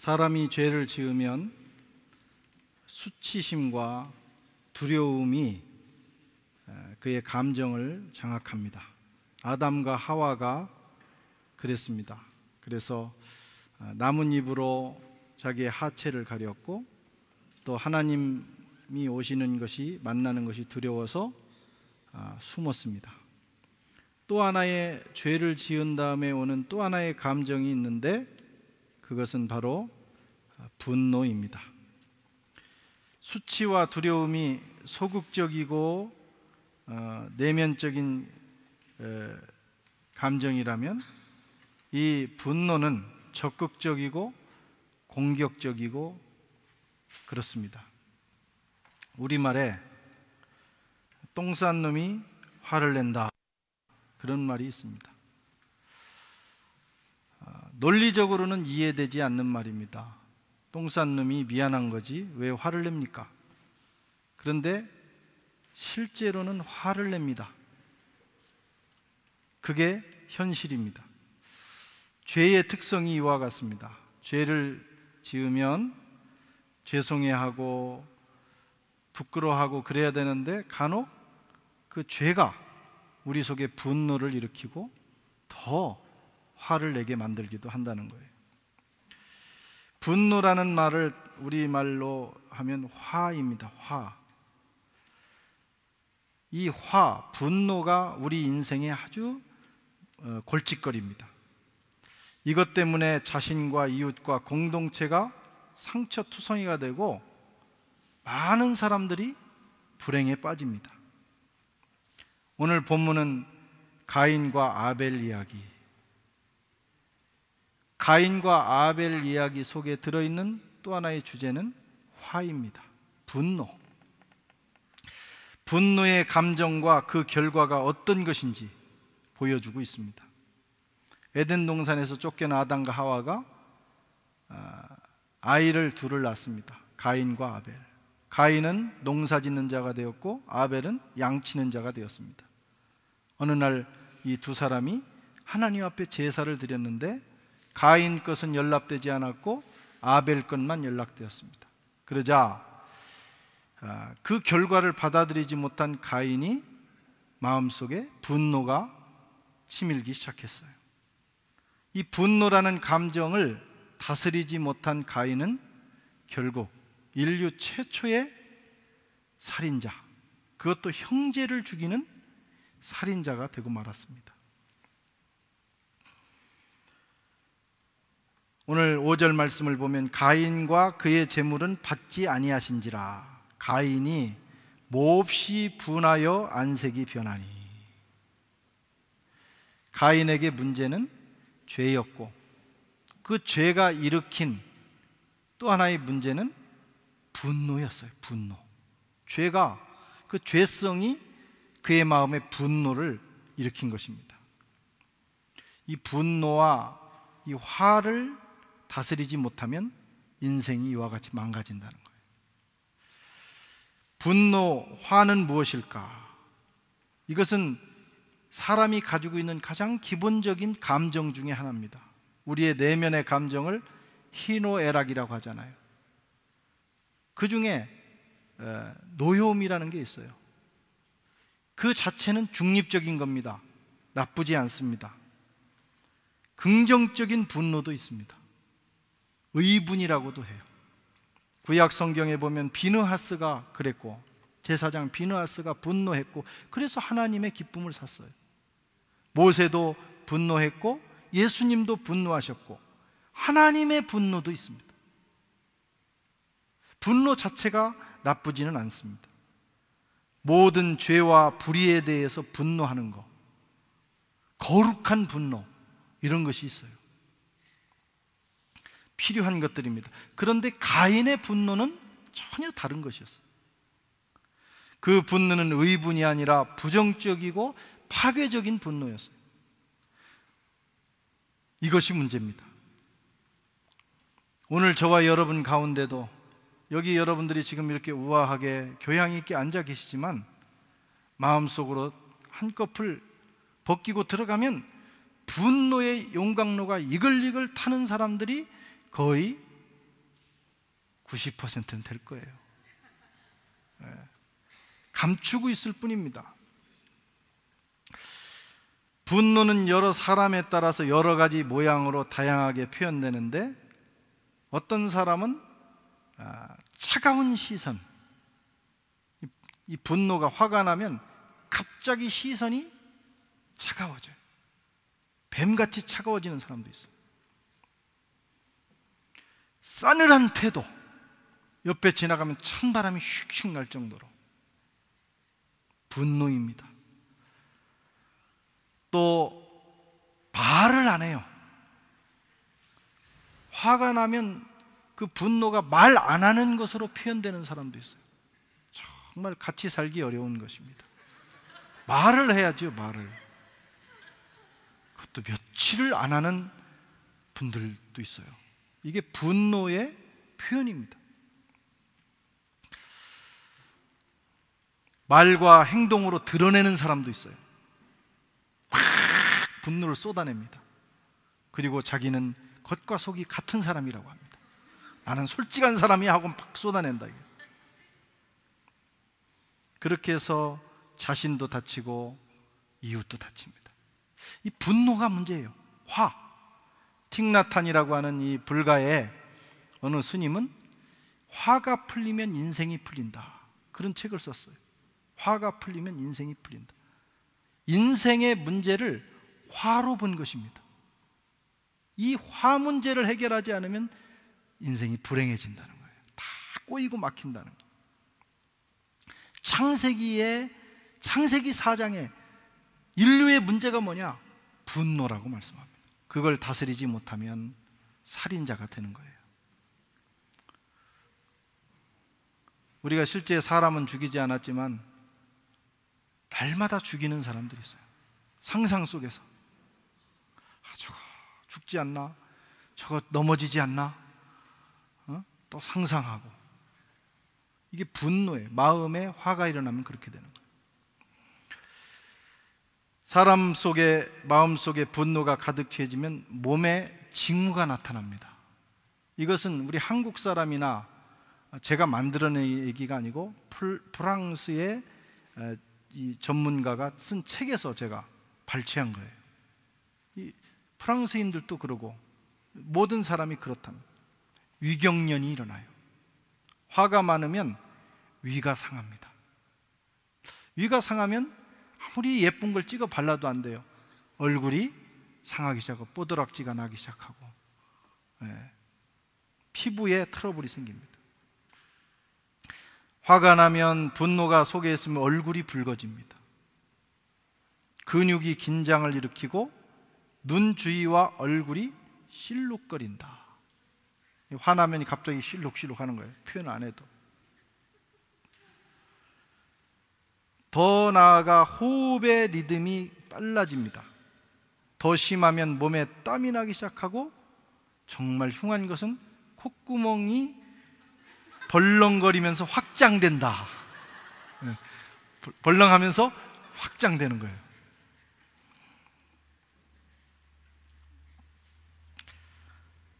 사람이 죄를 지으면 수치심과 두려움이 그의 감정을 장악합니다. 아담과 하와가 그랬습니다. 그래서 나뭇잎으로 자기의 하체를 가렸고, 또 하나님이 오시는 것이, 만나는 것이 두려워서 숨었습니다. 또 하나의 죄를 지은 다음에 오는 또 하나의 감정이 있는데, 그것은 바로 분노입니다. 수치와 두려움이 소극적이고 내면적인 감정이라면, 이 분노는 적극적이고 공격적이고 그렇습니다. 우리말에 똥 싼 놈이 화를 낸다, 그런 말이 있습니다. 논리적으로는 이해되지 않는 말입니다. 똥 싼 놈이 미안한 거지 왜 화를 냅니까? 그런데 실제로는 화를 냅니다. 그게 현실입니다. 죄의 특성이 이와 같습니다. 죄를 지으면 죄송해하고 부끄러워하고 그래야 되는데, 간혹 그 죄가 우리 속에 분노를 일으키고 더 화를 내게 만들기도 한다는 거예요. 분노라는 말을 우리말로 하면 화입니다. 화. 이 화, 분노가 우리 인생에 아주 골칫거리입니다. 이것 때문에 자신과 이웃과 공동체가 상처투성이가 되고 많은 사람들이 불행에 빠집니다. 오늘 본문은 가인과 아벨 이야기, 가인과 아벨 이야기 속에 들어있는 또 하나의 주제는 화입니다. 분노. 분노의 감정과 그 결과가 어떤 것인지 보여주고 있습니다. 에덴 동산에서 쫓겨난 아담과 하와가 아이를 둘을 낳습니다. 가인과 아벨. 가인은 농사 짓는 자가 되었고, 아벨은 양치는 자가 되었습니다. 어느 날 이 두 사람이 하나님 앞에 제사를 드렸는데, 가인 것은 연락되지 않았고 아벨 것만 연락되었습니다. 그러자 그 결과를 받아들이지 못한 가인이 마음속에 분노가 치밀기 시작했어요. 이 분노라는 감정을 다스리지 못한 가인은 결국 인류 최초의 살인자, 그것도 형제를 죽이는 살인자가 되고 말았습니다. 오늘 5절 말씀을 보면, 가인과 그의 재물은 받지 아니하신지라. 가인이 몹시 분하여 안색이 변하니. 가인에게 문제는 죄였고, 그 죄가 일으킨 또 하나의 문제는 분노였어요. 분노. 죄가, 그 죄성이 그의 마음에 분노를 일으킨 것입니다. 이 분노와 이 화를 다스리지 못하면 인생이 이와 같이 망가진다는 거예요. 분노, 화는 무엇일까? 이것은 사람이 가지고 있는 가장 기본적인 감정 중에 하나입니다. 우리의 내면의 감정을 희노애락이라고 하잖아요. 그 중에 노여움이라는 게 있어요. 그 자체는 중립적인 겁니다. 나쁘지 않습니다. 긍정적인 분노도 있습니다. 의분이라고도 해요. 구약 성경에 보면 비느하스가 그랬고, 제사장 비느하스가 분노했고, 그래서 하나님의 기쁨을 샀어요. 모세도 분노했고, 예수님도 분노하셨고, 하나님의 분노도 있습니다. 분노 자체가 나쁘지는 않습니다. 모든 죄와 불의에 대해서 분노하는 것, 거룩한 분노, 이런 것이 있어요. 필요한 것들입니다. 그런데 가인의 분노는 전혀 다른 것이었어요. 그 분노는 의분이 아니라 부정적이고 파괴적인 분노였어요. 이것이 문제입니다. 오늘 저와 여러분 가운데도, 여기 여러분들이 지금 이렇게 우아하게 교양 있게 앉아 계시지만, 마음속으로 한꺼풀 벗기고 들어가면 분노의 용광로가 이글이글 타는 사람들이 거의 90%는 될 거예요. 감추고 있을 뿐입니다. 분노는 여러 사람에 따라서 여러 가지 모양으로 다양하게 표현되는데, 어떤 사람은 차가운 시선, 이 분노가, 화가 나면 갑자기 시선이 차가워져요. 뱀같이 차가워지는 사람도 있어요. 싸늘한 태도, 옆에 지나가면 찬바람이 휙휙 날 정도로 분노입니다. 또 말을 안 해요. 화가 나면 그 분노가 말 안 하는 것으로 표현되는 사람도 있어요. 정말 같이 살기 어려운 것입니다. 말을 해야죠, 말을. 그것도 며칠을 안 하는 분들도 있어요. 이게 분노의 표현입니다. 말과 행동으로 드러내는 사람도 있어요. 막 분노를 쏟아냅니다. 그리고 자기는 겉과 속이 같은 사람이라고 합니다. 나는 솔직한 사람이야 하고 막 쏟아낸다. 그렇게 해서 자신도 다치고 이웃도 다칩니다. 이 분노가 문제예요. 화. 틱나탄이라고 하는 이 불가의 어느 스님은 화가 풀리면 인생이 풀린다, 그런 책을 썼어요. 화가 풀리면 인생이 풀린다. 인생의 문제를 화로 본 것입니다. 이 화 문제를 해결하지 않으면 인생이 불행해진다는 거예요. 다 꼬이고 막힌다는 거예요. 창세기 4장에 인류의 문제가 뭐냐? 분노라고 말씀합니다. 그걸 다스리지 못하면 살인자가 되는 거예요. 우리가 실제 사람은 죽이지 않았지만 날마다 죽이는 사람들이 있어요. 상상 속에서. 저거 죽지 않나? 저거 넘어지지 않나? 또 상상하고. 이게 분노예요. 마음에 화가 일어나면 그렇게 되는 거예요. 사람 속에, 마음 속에 분노가 가득 채지면 몸에 징후가 나타납니다. 이것은 우리 한국 사람이나 제가 만들어낸 얘기가 아니고 프랑스의 이 전문가가 쓴 책에서 제가 발췌한 거예요. 이 프랑스인들도 그러고 모든 사람이 그렇답니다. 위경련이 일어나요. 화가 많으면 위가 상합니다. 위가 상하면 아무리 예쁜 걸 찍어 발라도 안 돼요. 얼굴이 상하기 시작하고 뽀드락지가 나기 시작하고, 피부에 트러블이 생깁니다. 화가 나면, 분노가 속에 있으면 얼굴이 붉어집니다. 근육이 긴장을 일으키고 눈 주위와 얼굴이 실룩거린다. 화나면 갑자기 실룩실룩 하는 거예요. 표현 안 해도. 더 나아가 호흡의 리듬이 빨라집니다. 더 심하면 몸에 땀이 나기 시작하고, 정말 흉한 것은 콧구멍이 벌렁거리면서 확장된다. 벌렁하면서 확장되는 거예요.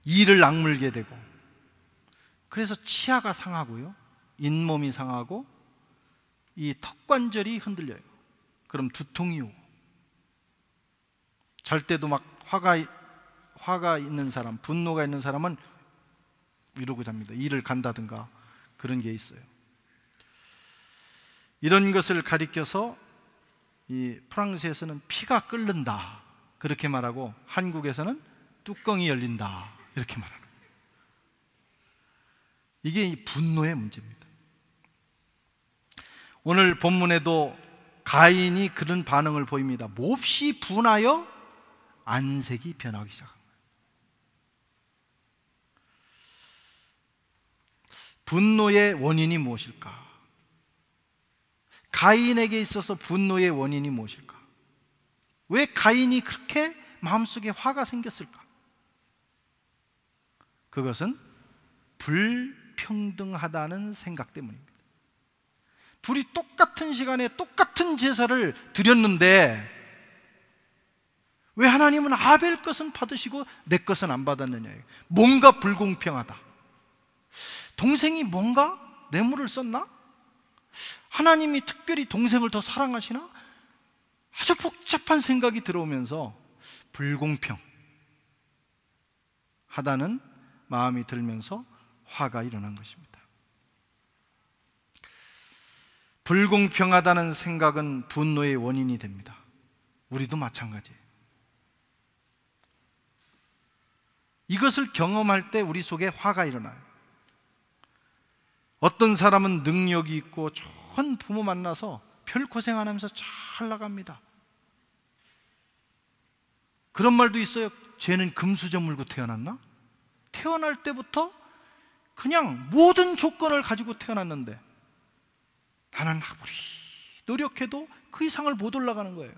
이를 악물게 되고, 그래서 치아가 상하고요, 잇몸이 상하고, 이 턱관절이 흔들려요. 그럼 두통이 오고, 잘 때도 막 화가 있는 사람, 분노가 있는 사람은 이러고 잡니다. 이를 간다든가 그런 게 있어요. 이런 것을 가리켜서 이 프랑스에서는 피가 끓는다 그렇게 말하고, 한국에서는 뚜껑이 열린다 이렇게 말하는 거예요. 이게 이 분노의 문제입니다. 오늘 본문에도 가인이 그런 반응을 보입니다. 몹시 분하여 안색이 변하기 시작한 거예요. 분노의 원인이 무엇일까? 가인에게 있어서 분노의 원인이 무엇일까? 왜 가인이 그렇게 마음속에 화가 생겼을까? 그것은 불평등하다는 생각 때문입니다. 둘이 똑같은 시간에 똑같은 제사를 드렸는데 왜 하나님은 아벨 것은 받으시고 내 것은 안 받았느냐예요. 뭔가 불공평하다. 동생이 뭔가 뇌물을 썼나? 하나님이 특별히 동생을 더 사랑하시나? 아주 복잡한 생각이 들어오면서 불공평하다는 마음이 들면서 화가 일어난 것입니다. 불공평하다는 생각은 분노의 원인이 됩니다. 우리도 마찬가지예요. 이것을 경험할 때 우리 속에 화가 일어나요. 어떤 사람은 능력이 있고 좋은 부모 만나서 별 고생 안 하면서 잘 나갑니다. 그런 말도 있어요. 쟤는 금수저 물고 태어났나? 태어날 때부터 그냥 모든 조건을 가지고 태어났는데 나는 아무리 노력해도 그 이상을 못 올라가는 거예요.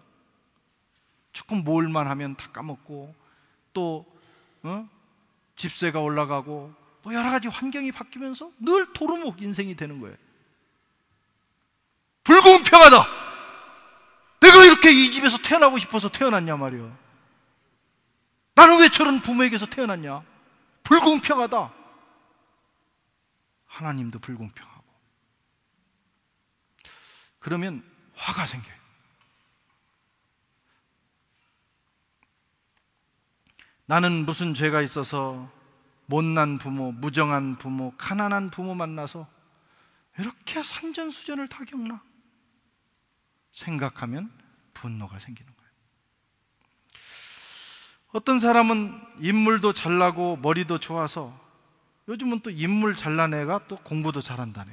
조금 모을만 하면 다 까먹고 또 집세가 올라가고 뭐 여러 가지 환경이 바뀌면서 늘 도루묵 인생이 되는 거예요. 불공평하다. 내가 이렇게 이 집에서 태어나고 싶어서 태어났냐 말이야. 나는 왜 저런 부모에게서 태어났냐? 불공평하다. 하나님도 불공평하고. 그러면 화가 생겨요. 나는 무슨 죄가 있어서 못난 부모, 무정한 부모, 가난한 부모 만나서 이렇게 산전수전을 다 겪나? 생각하면 분노가 생기는 거예요. 어떤 사람은 인물도 잘나고 머리도 좋아서 요즘은 또 인물 잘난 애가 또 공부도 잘한다네.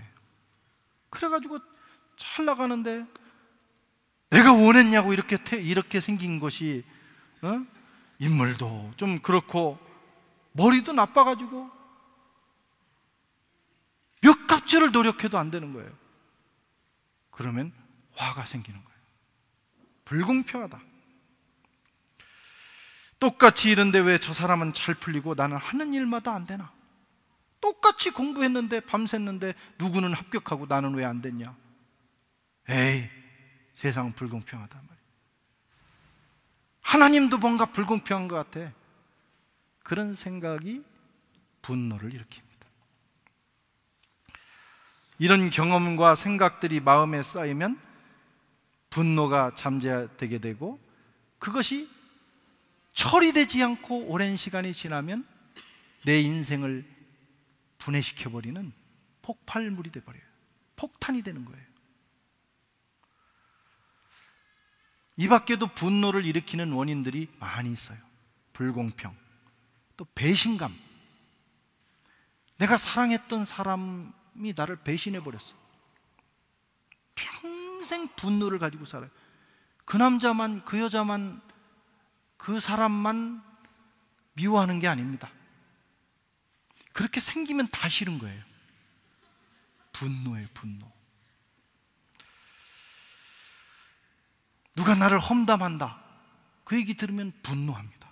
그래가지고 잘 나가는데 내가 원했냐고 이렇게 생긴 것이 인물도 좀 그렇고 머리도 나빠가지고 몇 갑절을 노력해도 안 되는 거예요. 그러면 화가 생기는 거예요. 불공평하다. 똑같이 이런데 왜 저 사람은 잘 풀리고 나는 하는 일마다 안 되나? 똑같이 공부했는데 밤샜는데 누구는 합격하고 나는 왜 안 됐냐? 에이, 세상은 불공평하단 말이에요. 하나님도 뭔가 불공평한 것 같아. 그런 생각이 분노를 일으킵니다. 이런 경험과 생각들이 마음에 쌓이면 분노가 잠재되게 되고 그것이 처리되지 않고 오랜 시간이 지나면 내 인생을 분해시켜버리는 폭발물이 되어버려요. 폭탄이 되는 거예요. 이 밖에도 분노를 일으키는 원인들이 많이 있어요. 불공평, 또 배신감. 내가 사랑했던 사람이 나를 배신해버렸어. 평생 분노를 가지고 살아요. 그 남자만, 그 여자만, 그 사람만 미워하는 게 아닙니다. 그렇게 생기면 다 싫은 거예요. 분노예요, 분노. 누가 나를 험담한다. 그 얘기 들으면 분노합니다.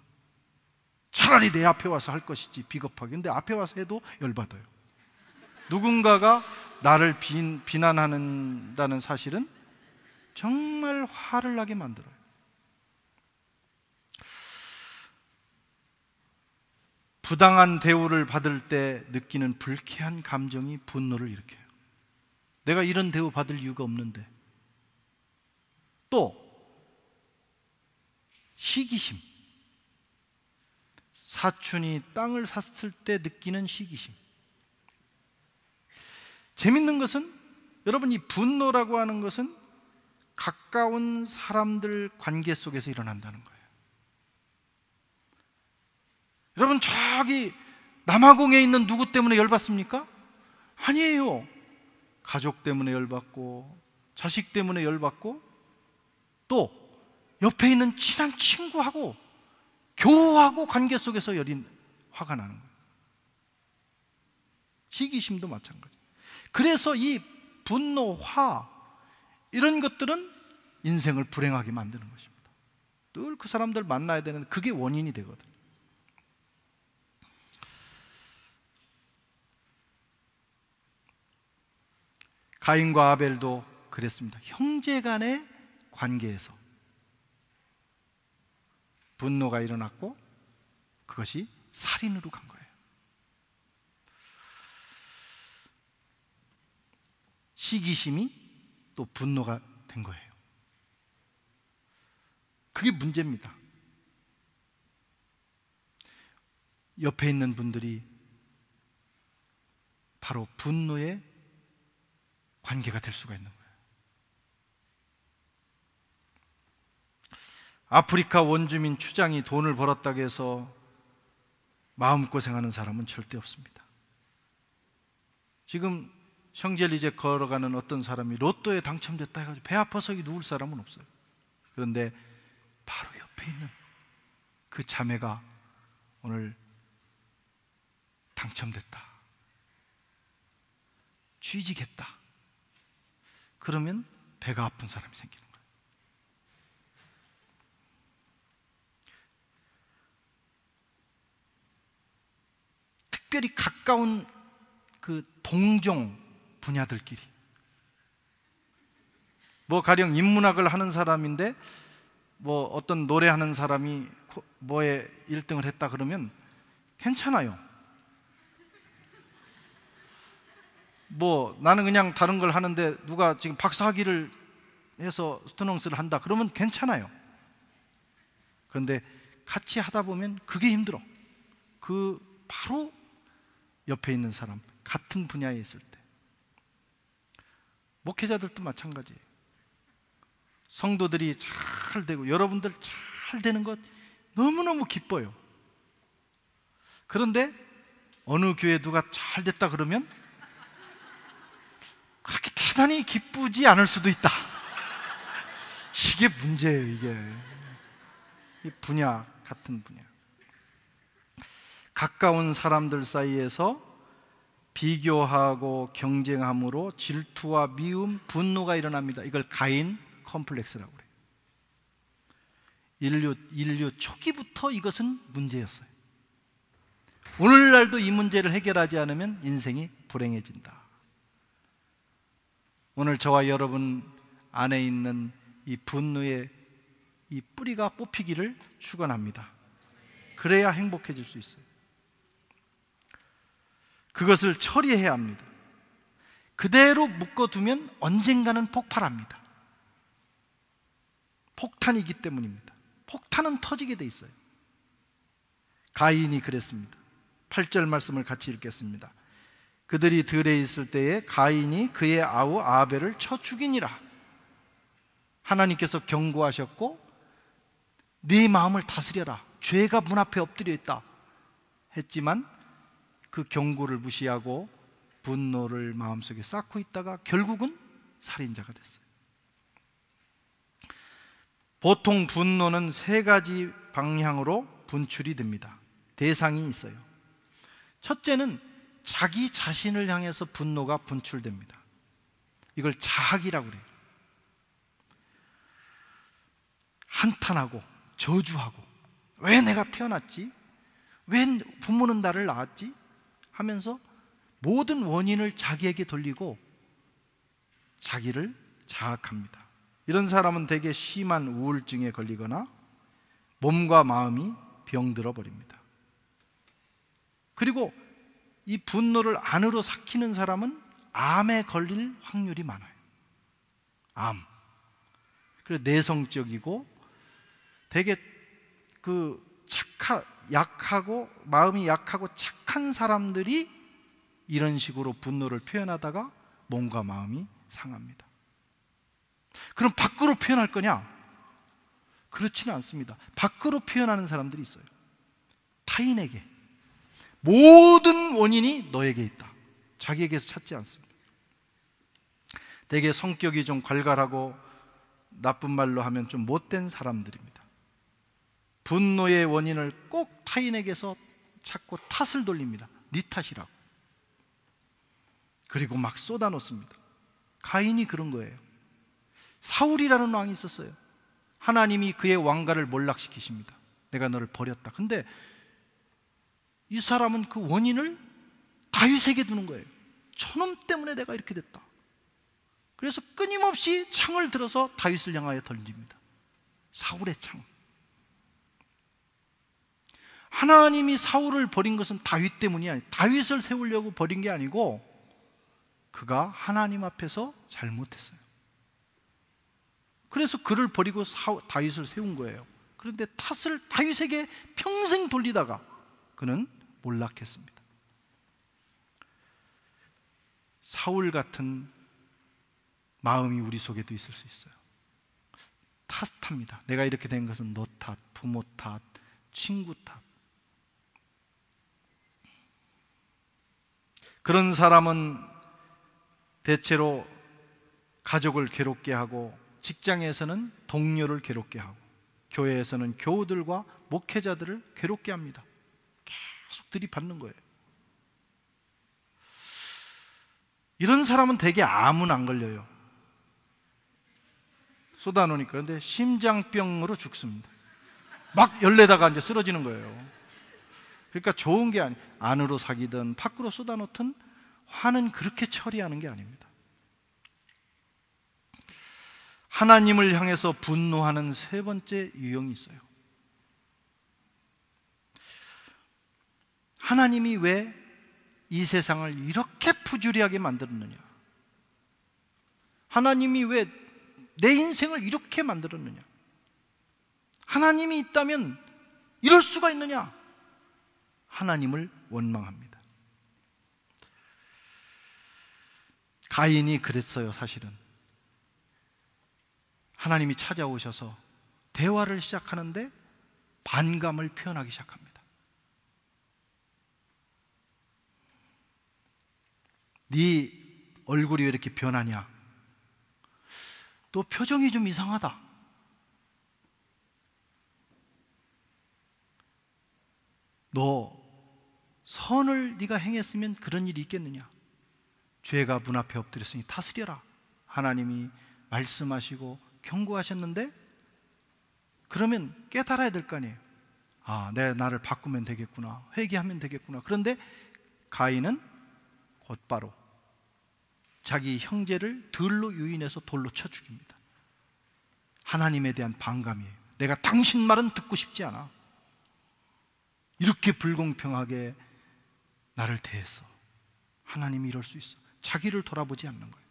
차라리 내 앞에 와서 할 것이지, 비겁하게. 근데 앞에 와서 해도 열받아요. 누군가가 나를 비난한다는 사실은 정말 화를 나게 만들어요. 부당한 대우를 받을 때 느끼는 불쾌한 감정이 분노를 일으켜요. 내가 이런 대우 받을 이유가 없는데. 또 시기심. 사촌이 땅을 샀을 때 느끼는 시기심. 재밌는 것은 여러분, 이 분노라고 하는 것은 가까운 사람들 관계 속에서 일어난다는 거예요. 여러분, 저기 남아공에 있는 누구 때문에 열받습니까? 아니에요. 가족 때문에 열받고, 자식 때문에 열받고, 또 옆에 있는 친한 친구하고 교우하고 관계 속에서 화가 나는 거예요. 시기심도 마찬가지. 그래서 이 분노, 화, 이런 것들은 인생을 불행하게 만드는 것입니다. 늘 그 사람들 만나야 되는데 그게 원인이 되거든요. 가인과 아벨도 그랬습니다. 형제 간의 관계에서 분노가 일어났고 그것이 살인으로 간 거예요. 시기심이 또 분노가 된 거예요. 그게 문제입니다. 옆에 있는 분들이 바로 분노의 관계가 될 수가 있는 거예요. 아프리카 원주민 추장이 돈을 벌었다고 해서 마음고생하는 사람은 절대 없습니다. 지금 샹젤리제 걸어가는 어떤 사람이 로또에 당첨됐다 해가지고 배 아파서 누울 사람은 없어요. 그런데 바로 옆에 있는 그 자매가 오늘 당첨됐다, 취직했다, 그러면 배가 아픈 사람이 생기는 거예요. 특별히 가까운 그 동종 분야들끼리, 뭐 가령 인문학을 하는 사람인데 뭐 어떤 노래하는 사람이 뭐에 1등을 했다 그러면 괜찮아요. 뭐 나는 그냥 다른 걸 하는데 누가 지금 박사학위를 해서 스토농스를 한다 그러면 괜찮아요. 그런데 같이 하다 보면 그게 힘들어. 그 바로 옆에 있는 사람, 같은 분야에 있을 때. 목회자들도 마찬가지예요. 성도들이 잘 되고 여러분들 잘 되는 것 너무너무 기뻐요. 그런데 어느 교회 누가 잘 됐다 그러면 그렇게 대단히 기쁘지 않을 수도 있다. 이게 문제예요. 이게 이 분야, 같은 분야. 가까운 사람들 사이에서 비교하고 경쟁함으로 질투와 미움, 분노가 일어납니다. 이걸 가인 컴플렉스라고 그래요. 인류 초기부터 이것은 문제였어요. 오늘날도 이 문제를 해결하지 않으면 인생이 불행해진다. 오늘 저와 여러분 안에 있는 이 분노의 이 뿌리가 뽑히기를 축원합니다. 그래야 행복해질 수 있어요. 그것을 처리해야 합니다. 그대로 묶어두면 언젠가는 폭발합니다. 폭탄이기 때문입니다. 폭탄은 터지게 돼 있어요. 가인이 그랬습니다. 8절 말씀을 같이 읽겠습니다. 그들이 들에 있을 때에 가인이 그의 아우 아벨을 쳐 죽이니라. 하나님께서 경고하셨고 네 마음을 다스려라, 죄가 문 앞에 엎드려 있다 했지만 그 경고를 무시하고 분노를 마음속에 쌓고 있다가 결국은 살인자가 됐어요. 보통 분노는 세 가지 방향으로 분출이 됩니다. 대상이 있어요. 첫째는 자기 자신을 향해서 분노가 분출됩니다. 이걸 자학이라고 그래요. 한탄하고 저주하고, 왜 내가 태어났지? 왜 부모는 나를 낳았지? 하면서 모든 원인을 자기에게 돌리고 자기를 자학합니다. 이런 사람은 대개 심한 우울증에 걸리거나 몸과 마음이 병들어 버립니다. 그리고 이 분노를 안으로 삭히는 사람은 암에 걸릴 확률이 많아요. 암. 그래서 내성적이고 되게 약하고 마음이 약하고 착한 사람들이 이런 식으로 분노를 표현하다가 몸과 마음이 상합니다. 그럼 밖으로 표현할 거냐? 그렇지는 않습니다. 밖으로 표현하는 사람들이 있어요. 타인에게. 모든 원인이 너에게 있다. 자기에게서 찾지 않습니다. 되게 성격이 좀 괄괄하고 나쁜 말로 하면 좀 못된 사람들입니다. 분노의 원인을 꼭 타인에게서 찾고 탓을 돌립니다. 네 탓이라고. 그리고 막 쏟아놓습니다. 가인이 그런 거예요. 사울이라는 왕이 있었어요. 하나님이 그의 왕가를 몰락시키십니다. 내가 너를 버렸다. 근데 이 사람은 그 원인을 다윗에게 두는 거예요. 저놈 때문에 내가 이렇게 됐다. 그래서 끊임없이 창을 들어서 다윗을 향하여 던집니다. 사울의 창. 하나님이 사울을 버린 것은 다윗 때문이 아니에요. 다윗을 세우려고 버린 게 아니고 그가 하나님 앞에서 잘못했어요. 그래서 그를 버리고 다윗을 세운 거예요. 그런데 탓을 다윗에게 평생 돌리다가 그는 몰락했습니다. 사울 같은 마음이 우리 속에도 있을 수 있어요. 탓합니다. 내가 이렇게 된 것은 너 탓, 부모 탓, 친구 탓. 그런 사람은 대체로 가족을 괴롭게 하고, 직장에서는 동료를 괴롭게 하고, 교회에서는 교우들과 목회자들을 괴롭게 합니다. 계속 들이받는 거예요. 이런 사람은 대개 암은 안 걸려요. 쏟아놓으니까. 그런데 심장병으로 죽습니다. 막 열내다가 이제 쓰러지는 거예요. 그러니까 좋은 게 안으로 사귀든 밖으로 쏟아놓든 화는 그렇게 처리하는 게 아닙니다. 하나님을 향해서 분노하는 세 번째 유형이 있어요. 하나님이 왜 이 세상을 이렇게 부주리하게 만들었느냐? 하나님이 왜 내 인생을 이렇게 만들었느냐? 하나님이 있다면 이럴 수가 있느냐? 하나님을 원망합니다. 가인이 그랬어요. 사실은 하나님이 찾아오셔서 대화를 시작하는데 반감을 표현하기 시작합니다. 네 얼굴이 왜 이렇게 변하냐? 너 표정이 좀 이상하다. 너 선을 네가 행했으면 그런 일이 있겠느냐? 죄가 문 앞에 엎드렸으니 다스려라. 하나님이 말씀하시고 경고하셨는데, 그러면 깨달아야 될 거 아니에요. 아, 내 나를 바꾸면 되겠구나, 회개하면 되겠구나. 그런데 가인은 곧바로 자기 형제를 들로 유인해서 돌로 쳐 죽입니다. 하나님에 대한 반감이에요. 내가 당신 말은 듣고 싶지 않아. 이렇게 불공평하게 나를 대했어. 하나님이 이럴 수 있어. 자기를 돌아보지 않는 거예요.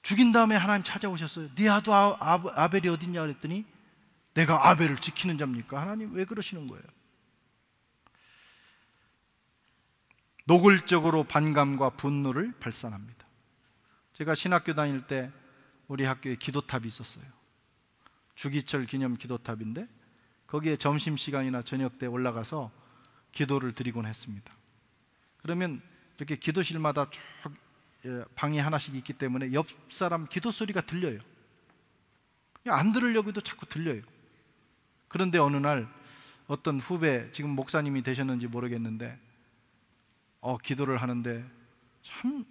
죽인 다음에 하나님 찾아오셨어요. 네 아들 아벨이 어딨냐 그랬더니 내가 아벨을 지키는 자입니까? 하나님 왜 그러시는 거예요? 노골적으로 반감과 분노를 발산합니다. 제가 신학교 다닐 때 우리 학교에 기도탑이 있었어요. 주기철 기념 기도탑인데 거기에 점심시간이나 저녁 때 올라가서 기도를 드리곤 했습니다. 그러면 이렇게 기도실마다 쭉 방이 하나씩 있기 때문에 옆 사람 기도 소리가 들려요. 안 들으려고 해도 자꾸 들려요. 그런데 어느 날 어떤 후배, 지금 목사님이 되셨는지 모르겠는데 기도를 하는데 참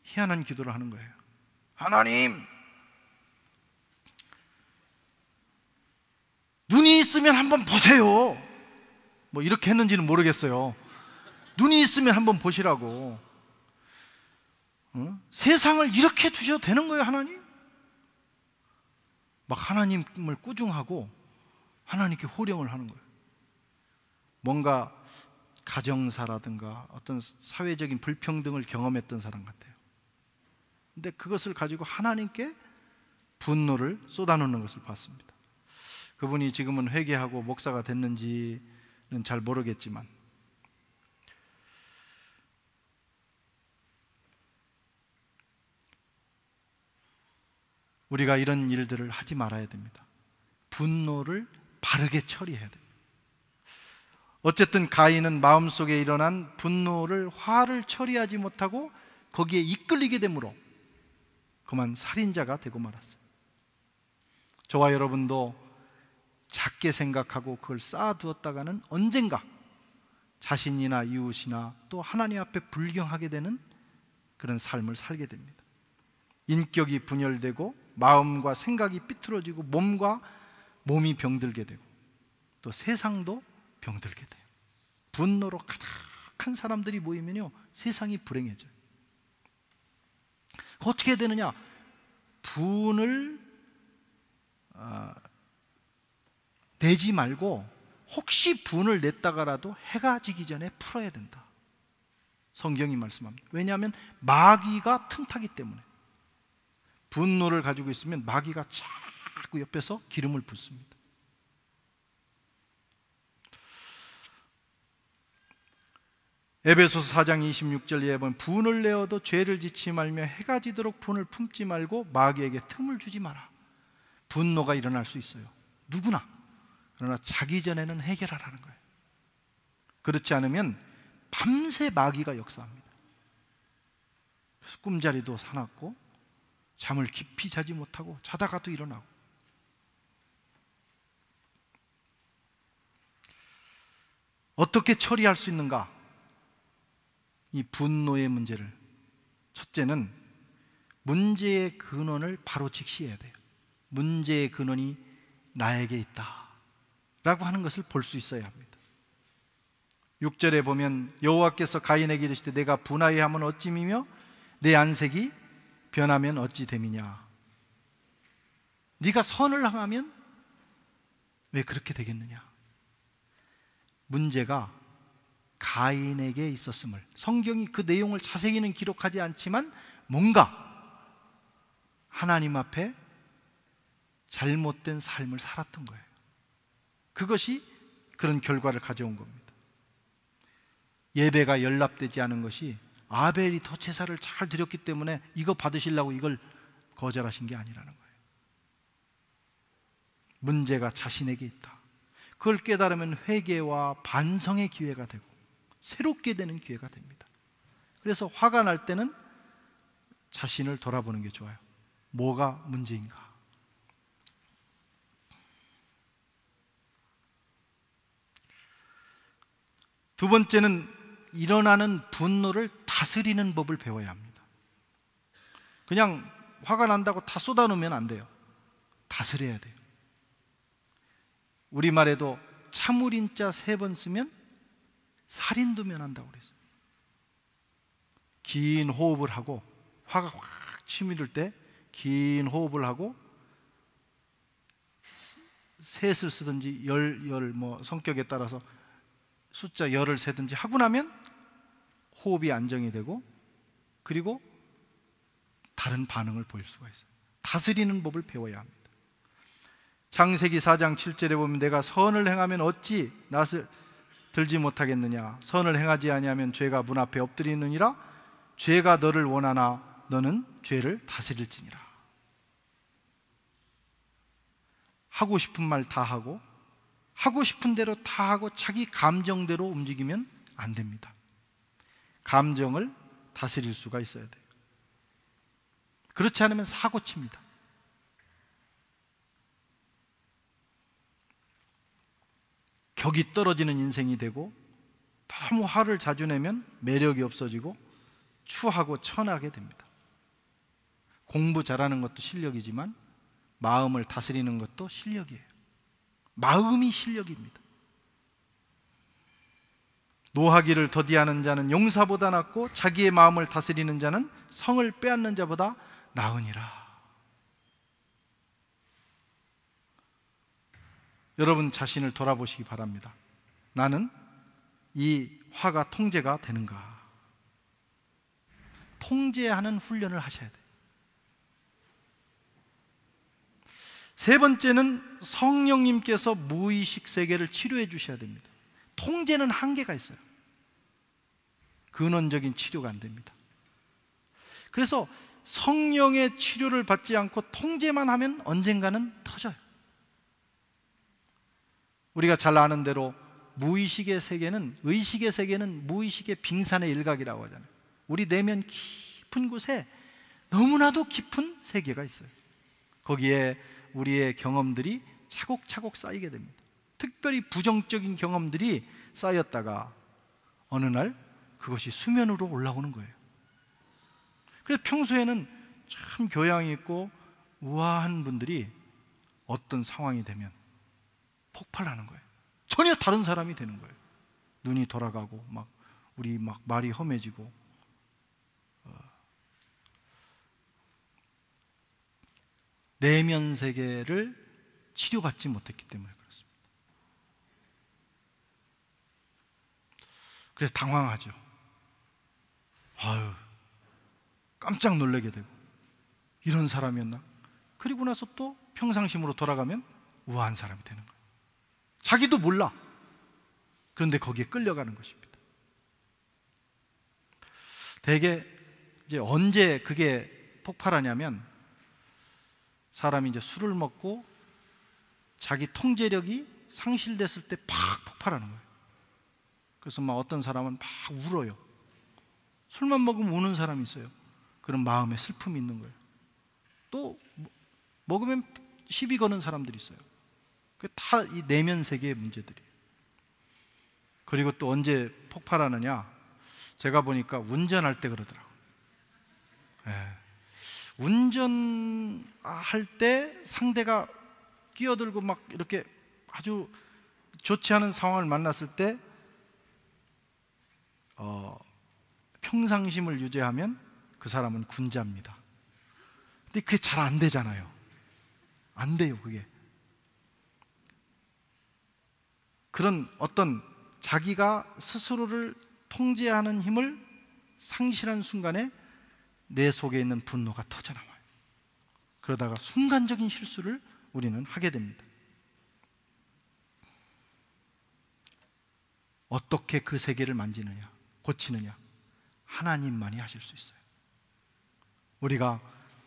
희한한 기도를 하는 거예요. 하나님, 눈이 있으면 한번 보세요. 뭐 이렇게 했는지는 모르겠어요. 눈이 있으면 한번 보시라고. 세상을 이렇게 두셔도 되는 거예요, 하나님? 막 하나님을 꾸중하고 하나님께 호령을 하는 거예요. 뭔가 가정사라든가 어떤 사회적인 불평등을 경험했던 사람 같아요. 근데 그것을 가지고 하나님께 분노를 쏟아놓는 것을 봤습니다. 그분이 지금은 회개하고 목사가 됐는지는 잘 모르겠지만, 우리가 이런 일들을 하지 말아야 됩니다. 분노를 바르게 처리해야 됩니다. 어쨌든 가인은 마음속에 일어난 분노를, 화를 처리하지 못하고 거기에 이끌리게 되므로 그만 살인자가 되고 말았어요. 저와 여러분도 작게 생각하고 그걸 쌓아두었다가는 언젠가 자신이나 이웃이나 또 하나님 앞에 불경하게 되는 그런 삶을 살게 됩니다. 인격이 분열되고 마음과 생각이 삐뚤어지고 몸이 병들게 되고 또 세상도 병들게 돼요. 분노로 가득한 사람들이 모이면요, 세상이 불행해져요. 어떻게 해야 되느냐? 분을 내지 말고 혹시 분을 냈다가라도 해가 지기 전에 풀어야 된다. 성경이 말씀합니다. 왜냐하면 마귀가 틈타기 때문에. 분노를 가지고 있으면 마귀가 자꾸 옆에서 기름을 붓습니다. 에베소서 4장 26절에 보면 분을 내어도 죄를 짓지 말며 해가 지도록 분을 품지 말고 마귀에게 틈을 주지 마라. 분노가 일어날 수 있어요. 누구나. 그러나 자기 전에는 해결하라는 거예요. 그렇지 않으면 밤새 마귀가 역사합니다. 그래서 꿈자리도 사납고 잠을 깊이 자지 못하고 자다가도 일어나고. 어떻게 처리할 수 있는가? 이 분노의 문제를, 첫째는 문제의 근원을 바로 직시해야 돼요. 문제의 근원이 나에게 있다 라고 하는 것을 볼 수 있어야 합니다. 6절에 보면 여호와께서 가인에게 이르시되 내가 분하여하면 어찌미며 내 안색이 변하면 어찌 됨이냐. 네가 선을 행하면 왜 그렇게 되겠느냐. 문제가 가인에게 있었음을, 성경이 그 내용을 자세히는 기록하지 않지만 뭔가 하나님 앞에 잘못된 삶을 살았던 거예요. 그것이 그런 결과를 가져온 겁니다. 예배가 연락되지 않은 것이 아벨이 더 제사를 잘 드렸기 때문에 이거 받으시려고 이걸 거절하신 게 아니라는 거예요. 문제가 자신에게 있다. 그걸 깨달으면 회개와 반성의 기회가 되고 새롭게 되는 기회가 됩니다. 그래서 화가 날 때는 자신을 돌아보는 게 좋아요. 뭐가 문제인가? 두 번째는 일어나는 분노를 다스리는 법을 배워야 합니다. 그냥 화가 난다고 다 쏟아놓으면 안 돼요. 다스려야 돼요. 우리말에도 참을인자 3번 쓰면 살인도 면한다고 그랬어요. 긴 호흡을 하고, 화가 확 치밀을 때 긴 호흡을 하고 셋을 쓰든지 뭐 성격에 따라서 숫자 10을 세든지 하고 나면 호흡이 안정이 되고, 그리고 다른 반응을 보일 수가 있어요. 다스리는 법을 배워야 합니다. 창세기 4장 7절에 보면 내가 선을 행하면 어찌 낯을 들지 못하겠느냐. 선을 행하지 아니하면 죄가 문 앞에 엎드리느니라. 죄가 너를 원하나 너는 죄를 다스릴지니라. 하고 싶은 말 다 하고, 하고 싶은 대로 다 하고 자기 감정대로 움직이면 안 됩니다. 감정을 다스릴 수가 있어야 돼요. 그렇지 않으면 사고칩니다. 격이 떨어지는 인생이 되고, 너무 화를 자주 내면 매력이 없어지고 추하고 천하게 됩니다. 공부 잘하는 것도 실력이지만 마음을 다스리는 것도 실력이에요. 마음이 실력입니다. 노하기를 더디하는 자는 용사보다 낫고 자기의 마음을 다스리는 자는 성을 빼앗는 자보다 나으니라. 여러분 자신을 돌아보시기 바랍니다. 나는 이 화가 통제가 되는가? 통제하는 훈련을 하셔야 돼요. 세 번째는 성령님께서 무의식 세계를 치료해 주셔야 됩니다. 통제는 한계가 있어요. 근원적인 치료가 안 됩니다. 그래서 성령의 치료를 받지 않고 통제만 하면 언젠가는 터져요. 우리가 잘 아는 대로 무의식의 세계는, 의식의 세계는 무의식의 빙산의 일각이라고 하잖아요. 우리 내면 깊은 곳에 너무나도 깊은 세계가 있어요. 거기에 우리의 경험들이 차곡차곡 쌓이게 됩니다. 특별히 부정적인 경험들이 쌓였다가 어느 날 그것이 수면으로 올라오는 거예요. 그래서 평소에는 참 교양이 있고 우아한 분들이 어떤 상황이 되면 폭발하는 거예요. 전혀 다른 사람이 되는 거예요. 눈이 돌아가고 우리 말이 험해지고, 내면 세계를 치료받지 못했기 때문에 그렇습니다. 그래서 당황하죠. 아유, 깜짝 놀라게 되고, 이런 사람이었나? 그리고 나서 또 평상심으로 돌아가면 우아한 사람이 되는 거예요. 자기도 몰라. 그런데 거기에 끌려가는 것입니다. 대개 이제 언제 그게 폭발하냐면, 사람이 이제 술을 먹고 자기 통제력이 상실됐을 때 팍 폭발하는 거예요. 그래서 막 어떤 사람은 막 울어요. 술만 먹으면 우는 사람이 있어요. 그런 마음에 슬픔이 있는 거예요. 또 먹으면 시비 거는 사람들이 있어요. 그 다 이 내면 세계의 문제들이에요. 그리고 또 언제 폭발하느냐? 제가 보니까 운전할 때 그러더라고요. 운전할 때 상대가 끼어들고 막 이렇게 아주 좋지 않은 상황을 만났을 때 평상심을 유지하면 그 사람은 군자입니다. 근데 그게 잘 안 되잖아요. 안 돼요, 그게. 그런 어떤 자기가 스스로를 통제하는 힘을 상실한 순간에 내 속에 있는 분노가 터져나와요. 그러다가 순간적인 실수를 우리는 하게 됩니다. 어떻게 그 세계를 만지느냐, 고치느냐? 하나님만이 하실 수 있어요. 우리가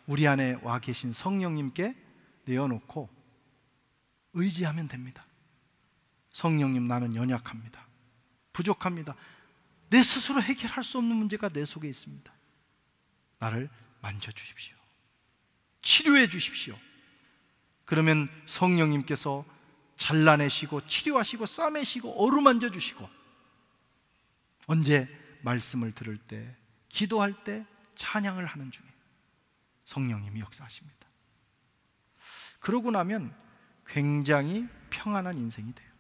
우리 안에 와 계신 성령님께 내어놓고 의지하면 됩니다. 성령님, 나는 연약합니다. 부족합니다. 내 스스로 해결할 수 없는 문제가 내 속에 있습니다. 나를 만져주십시오. 치료해 주십시오. 그러면 성령님께서 잘라내시고 치료하시고 싸매시고 어루만져 주시고, 언제 말씀을 들을 때, 기도할 때, 찬양을 하는 중에 성령님이 역사하십니다. 그러고 나면 굉장히 평안한 인생이 돼요.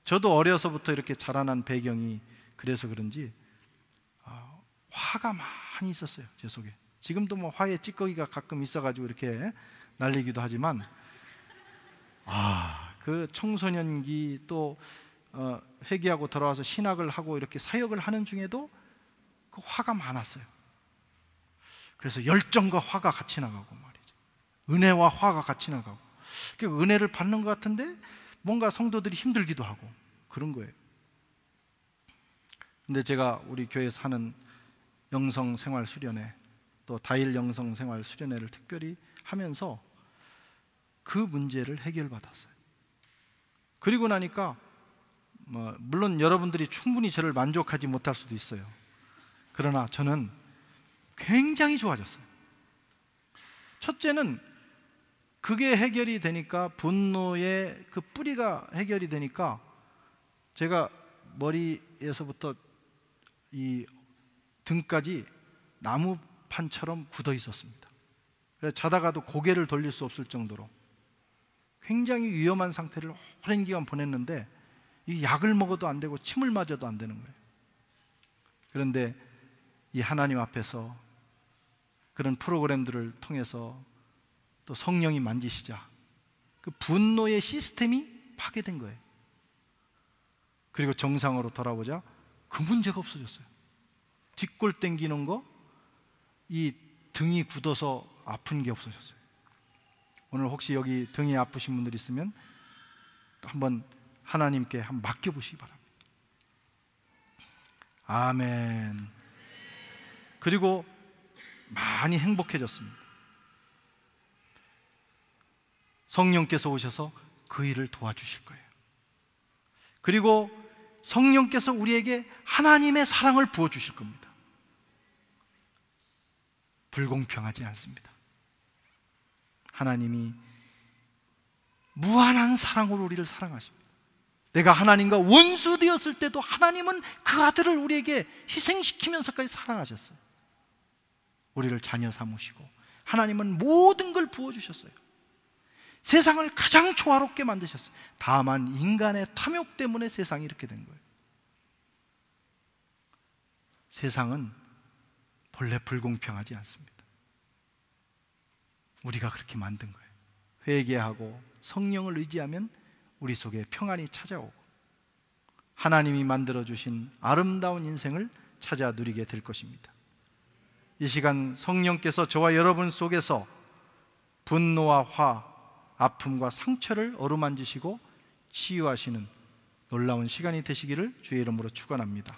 저도 어려서부터 이렇게 자라난 배경이 그래서 그런지 화가 많이 있었어요, 제 속에. 지금도 뭐 화에 찌꺼기가 가끔 있어가지고 이렇게 날리기도 하지만, 그 청소년기 또 회개하고 돌아와서 신학을 하고 이렇게 사역을 하는 중에도 그 화가 많았어요. 그래서 열정과 화가 같이 나가고 말이죠. 은혜와 화가 같이 나가고, 은혜를 받는 것 같은데 뭔가 성도들이 힘들기도 하고 그런 거예요. 근데 제가 우리 교회에서 하는 영성생활 수련회, 또 다일 영성생활 수련회를 특별히 하면서 그 문제를 해결받았어요. 그리고 나니까 물론 여러분들이 충분히 저를 만족하지 못할 수도 있어요. 그러나 저는 굉장히 좋아졌어요. 첫째는 그게 해결이 되니까, 분노의 그 뿌리가 해결이 되니까, 제가 머리에서부터 이 등까지 나무판처럼 굳어 있었습니다. 그래서 자다가도 고개를 돌릴 수 없을 정도로 굉장히 위험한 상태를 오랜 기간 보냈는데, 이 약을 먹어도 안 되고 침을 맞아도 안 되는 거예요. 그런데 이 하나님 앞에서 그런 프로그램들을 통해서 또 성령이 만지시자 그 분노의 시스템이 파괴된 거예요. 그리고 정상으로 돌아보자 그 문제가 없어졌어요. 뒷골 땡기는 거, 이 등이 굳어서 아픈 게 없어졌어요. 오늘 혹시 여기 등이 아프신 분들 있으면 또 한번 하나님께 한번 맡겨보시기 바랍니다. 아멘. 그리고 많이 행복해졌습니다. 성령께서 오셔서 그 일을 도와주실 거예요. 그리고 성령께서 우리에게 하나님의 사랑을 부어주실 겁니다. 불공평하지 않습니다. 하나님이 무한한 사랑으로 우리를 사랑하십니다. 내가 하나님과 원수 되었을 때도 하나님은 그 아들을 우리에게 희생시키면서까지 사랑하셨어요. 우리를 자녀 삼으시고 하나님은 모든 걸 부어주셨어요. 세상을 가장 조화롭게 만드셨어요. 다만 인간의 탐욕 때문에 세상이 이렇게 된 거예요. 세상은 본래 불공평하지 않습니다. 우리가 그렇게 만든 거예요. 회개하고 성령을 의지하면 우리 속에 평안이 찾아오고, 하나님이 만들어주신 아름다운 인생을 찾아 누리게 될 것입니다. 이 시간 성령께서 저와 여러분 속에서 분노와 화, 아픔과 상처를 어루만지시고 치유하시는 놀라운 시간이 되시기를 주의 이름으로 축원합니다.